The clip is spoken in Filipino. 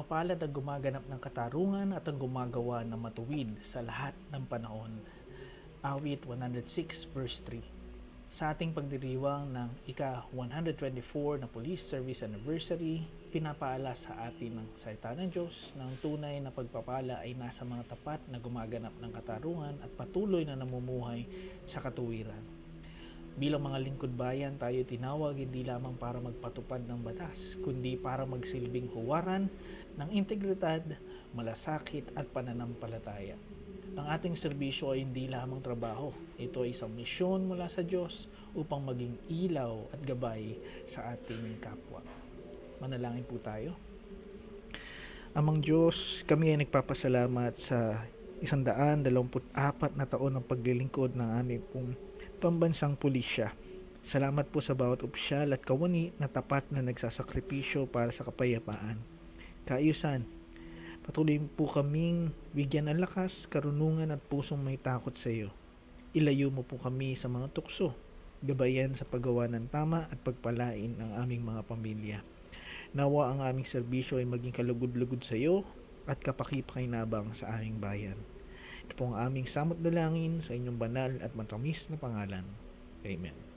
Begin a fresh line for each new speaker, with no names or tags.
mapalad ang gumaganap ng katarungan at ang gumagawa ng matuwid sa lahat ng panahon. Awit 106 verse 3. Sa ating pagdiriwang ng ika-124 na Police Service Anniversary, pinapaala sa atin ng salita ng Diyos ng tunay na pagpapala ay nasa mga tapat na gumaganap ng katarungan at patuloy na namumuhay sa katuwiran. Bilang mga lingkod bayan, tayo tinawag hindi lamang para magpatupad ng batas, kundi para magsilbing huwaran ng integridad, malasakit at pananampalataya. Ang ating serbisyo ay hindi lamang trabaho. Ito ay isang misyon mula sa Diyos upang maging ilaw at gabay sa ating kapwa. Manalangin po tayo. Amang Diyos, kami ay nagpapasalamat sa 124 na taon ng paglilingkod ng aming pong pambansang pulisya. Salamat po sa bawat opisyal at kawani na tapat na nagsasakripisyo para sa kapayapaan. Kaayusan, patuloy po kaming bigyan ng lakas, karunungan at pusong may takot sa iyo. Ilayo mo po kami sa mga tukso, gabayan sa paggawa ng tama at pagpalain ang aming mga pamilya. Nawa ang aming serbisyo ay maging kalugod-lugod sa iyo at kapaki-pakinabang sa aming bayan. Ito po ang aming samot dalangin sa inyong banal at matamis na pangalan. Amen.